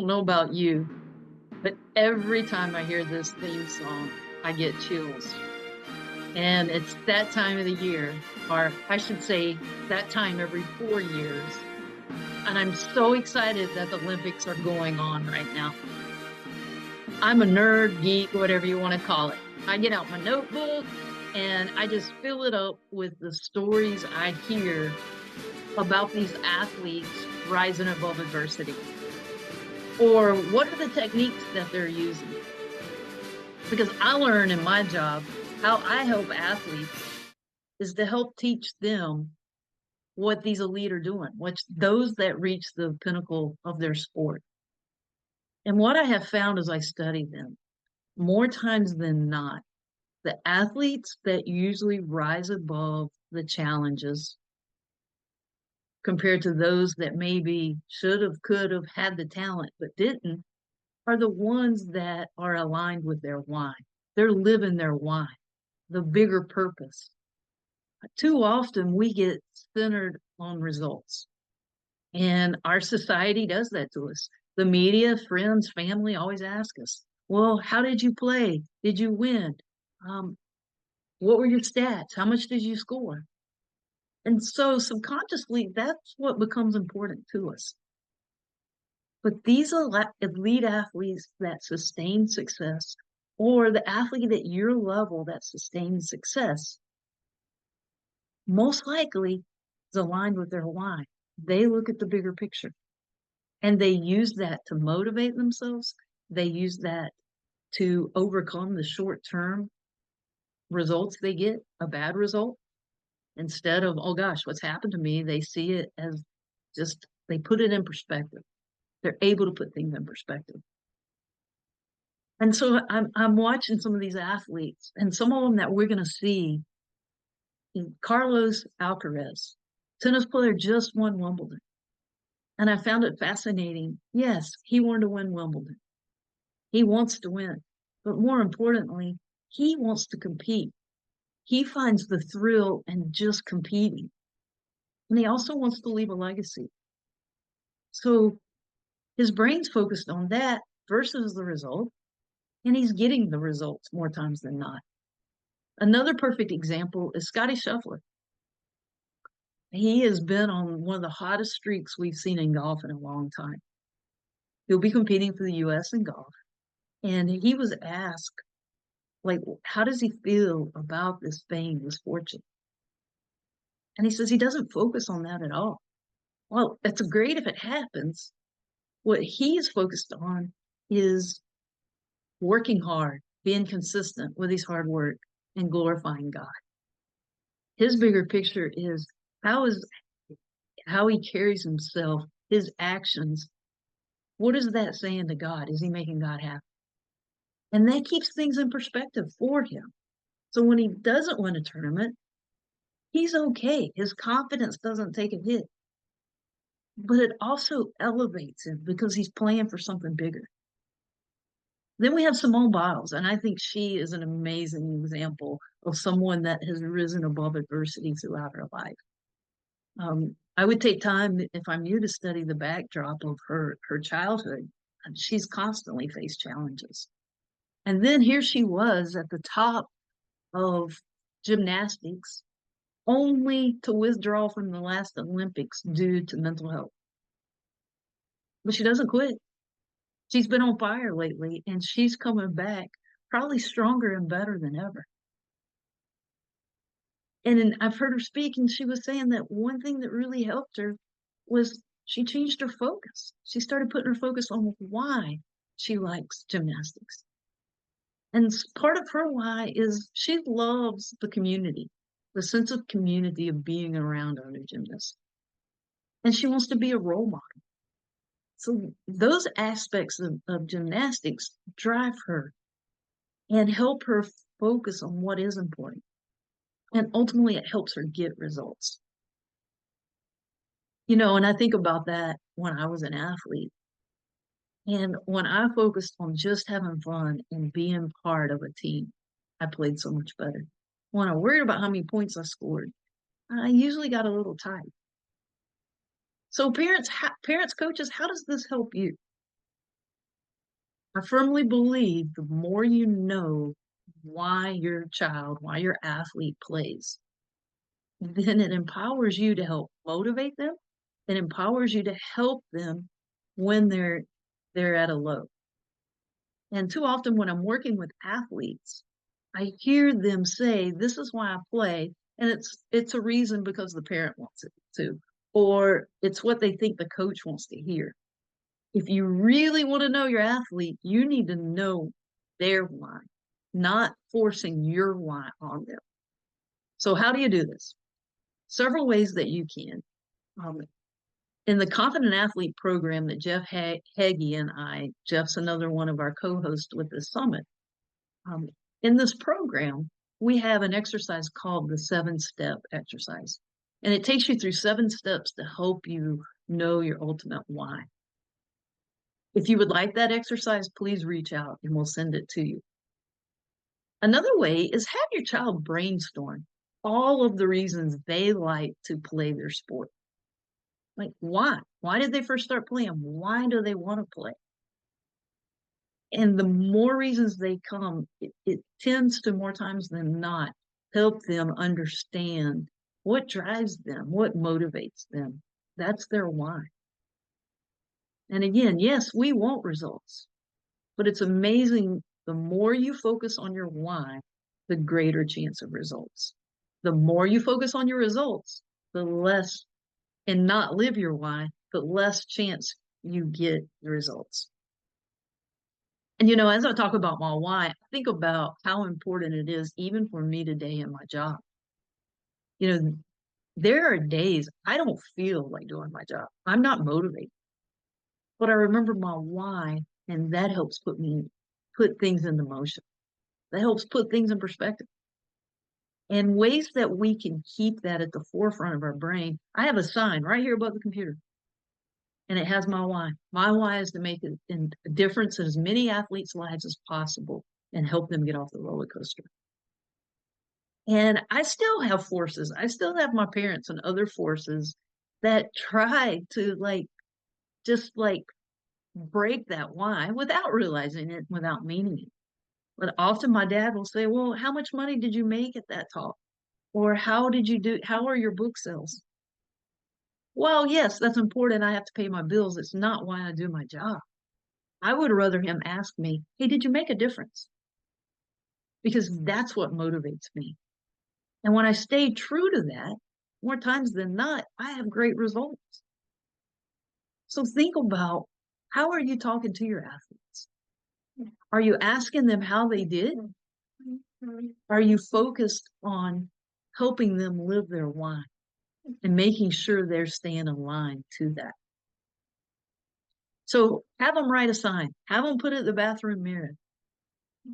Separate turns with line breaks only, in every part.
don't know about you, but every time I hear this theme song, I get chills. And it's that time of the year, or I should say, that time every 4 years. And I'm so excited that the Olympics are going on right now. I'm a nerd, geek, whatever you want to call it. I get out my notebook and I just fill it up with the stories I hear about these athletes rising above adversity. Or what are the techniques that they're using? Because I learn in my job how I help athletes is to help teach them what these elite are doing, what's those that reach the pinnacle of their sport. And what I have found as I study them, more times than not, the athletes that usually rise above the challenges compared to those that maybe should have, could have had the talent but didn't, are the ones that are aligned with their why. They're living their why, the bigger purpose. Too often we get centered on results, and our society does that to us. The media, friends, family always ask us, well, how did you play? Did you win? Um, what were your stats? How much did you score? And so subconsciously, that's what becomes important to us. But these elite athletes that sustain success, or the athlete at your level that sustains success, most likely is aligned with their why. They look at the bigger picture and they use that to motivate themselves. They use that to overcome the short term results they get, a bad result. Instead of, oh gosh, what's happened to me? They see it as just, they put it in perspective. They're able to put things in perspective. And so I'm watching some of these athletes, and some of them that we're going to see. Carlos Alcaraz, tennis player, just won Wimbledon. And I found it fascinating. Yes, he wanted to win Wimbledon. He wants to win. But more importantly, he wants to compete. He finds the thrill in just competing. And he also wants to leave a legacy. So his brain's focused on that versus the result. And he's getting the results more times than not. Another perfect example is Scotty Scheffler. He has been on one of the hottest streaks we've seen in golf in a long time. He'll be competing for the US in golf. And he was asked, like, how does he feel about this fame, this fortune? And he says he doesn't focus on that at all. Well, it's great if it happens. What he's focused on is working hard, being consistent with his hard work, and glorifying God. His bigger picture is how he carries himself, his actions. What is that saying to God? Is he making God happy? And that keeps things in perspective for him. So when he doesn't win a tournament, he's okay. His confidence doesn't take a hit. But it also elevates him because he's playing for something bigger. Then we have Simone Biles, and I think she is an amazing example of someone that has risen above adversity throughout her life. I would take time if I'm you to study the backdrop of her childhood. She's constantly faced challenges. And then here she was at the top of gymnastics, only to withdraw from the last Olympics due to mental health. But she doesn't quit. She's been on fire lately, and she's coming back probably stronger and better than ever. And I've heard her speak, and she was saying that one thing that really helped her was she changed her focus. She started putting her focus on why she likes gymnastics. And part of her why is she loves the community, the sense of community of being around other gymnasts. And she wants to be a role model. So those aspects of gymnastics drive her and help her focus on what is important. And ultimately, it helps her get results. And I think about that when I was an athlete. And when I focused on just having fun and being part of a team, I played so much better. When I worried about how many points I scored, I usually got a little tight. So parents, coaches, how does this help you? I firmly believe the more you know why your child, why your athlete plays, then it empowers you to help motivate them. It empowers you to help them when they're at a low. And too often when I'm working with athletes, I hear them say, "This is why I play," and it's a reason because the parent wants it to, or it's what they think the coach wants to hear. If you really want to know your athlete, you need to know their why, not forcing your why on them. So how do you do this? Several ways that you can. Um, in the Confident Athlete program that Jeff Hagee and Jeff's another one of our co-hosts with the summit. Um, in this program, we have an exercise called the 7-step exercise. And it takes you through 7 steps to help you know your ultimate why. If you would like that exercise, please reach out and we'll send it to you. Another way is have your child brainstorm all of the reasons they like to play their sport. Like, why? Why did they first start playing? Why do they want to play? And the more reasons they come, it tends to more times than not help them understand what drives them, what motivates them. That's their why. And again, yes, we want results, but it's amazing. The more you focus on your why, the greater chance of results. The more you focus on your results, the less, and not live your why, but less chance you get the results. And as I talk about my why, I think about how important it is even for me today in my job. You know, there are days I don't feel like doing my job. I'm not motivated, but I remember my why, and that helps put things into motion. That helps put things in perspective. And ways that we can keep that at the forefront of our brain. I have a sign right here above the computer, and it has my why. My why is to make a difference in as many athletes' lives as possible and help them get off the roller coaster. And I still have forces. I still have my parents and other forces that try to just break that why without realizing it, without meaning it. But often my dad will say, "Well, how much money did you make at that talk? Or how are your book sales?" Well, yes, that's important. I have to pay my bills. It's not why I do my job. I would rather him ask me, "Hey, did you make a difference?" Because that's what motivates me. And when I stay true to that, more times than not, I have great results. So think about, how are you talking to your athletes? Are you asking them how they did? Are you focused on helping them live their why and making sure they're staying aligned to that? So have them write a sign, have them put it in the bathroom mirror.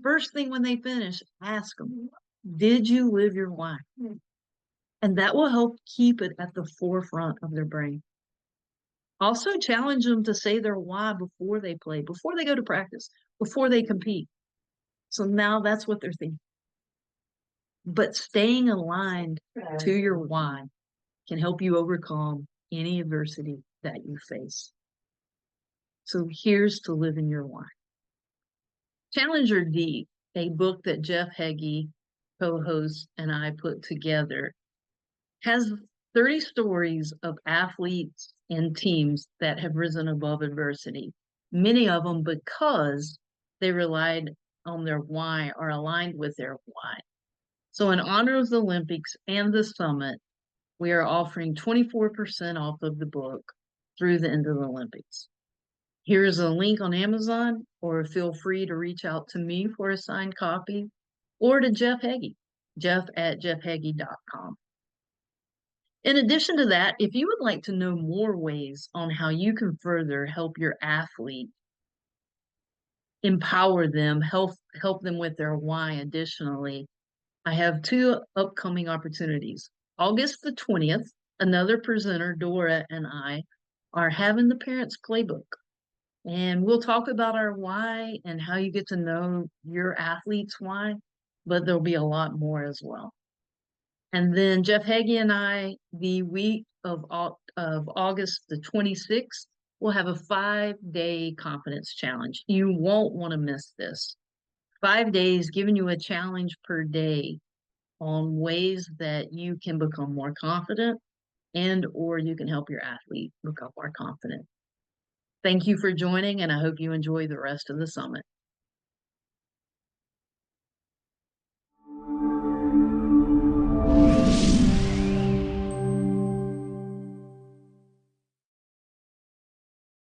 First thing when they finish, ask them, "Did you live your why?" And that will help keep it at the forefront of their brain. Also challenge them to say their why before they play, before they go to practice, before they compete. So now that's what they're thinking. But staying aligned to your why can help you overcome any adversity that you face. So here's to living your why. Challenger D, a book that Jeff Hagee, co-host, and I put together, has 30 stories of athletes and teams that have risen above adversity, many of them because they relied on their why or aligned with their why. So in honor of the Olympics and the summit, we are offering 24% off of the book through the end of the Olympics. Here's a link on Amazon, or feel free to reach out to me for a signed copy, or to Jeff Hagee, jeff@jeffhagee.com. In addition to that, if you would like to know more ways on how you can further help your athlete, empower them, help them with their why additionally, I have 2 upcoming opportunities. August the 20th, another presenter, Dora, and I are having the Parents Playbook. And we'll talk about our why and how you get to know your athlete's why, but there'll be a lot more as well. And then Jeff Hagee and I, the week of August the 26th, will have a 5-day confidence challenge. You won't want to miss this. 5 days giving you a challenge per day on ways that you can become more confident and or you can help your athlete become more confident. Thank you for joining, and I hope you enjoy the rest of the summit.